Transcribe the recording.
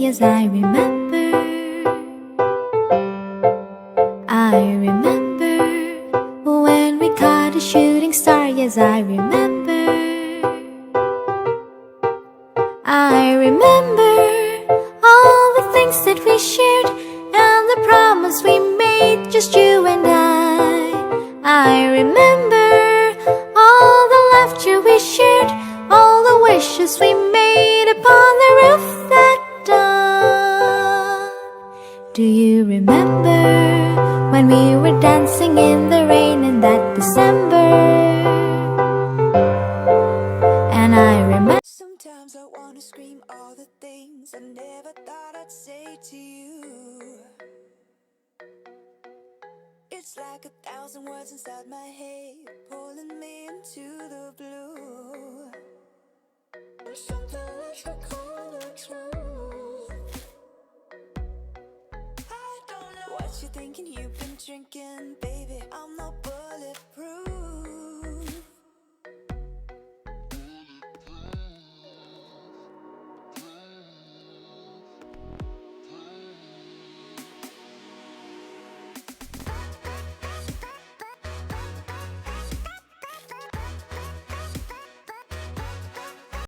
yes, I remember. I remember when we caught a shooting star, yes, I remember. I remember all the things that we shared and the promise we made, just you and I remember all the laughter we shared, all the wishes we made upon the roof that dawn. Do you remember when we were dancing in the rain in that December? And I remember sometimes I wanna scream all the things I never thought I'd say to you. It's like 1,000 words inside my head, pulling me into the blue. Something that you call the truth. I don't know what you're thinking, you've been drinking, baby. I'm not bulletproof.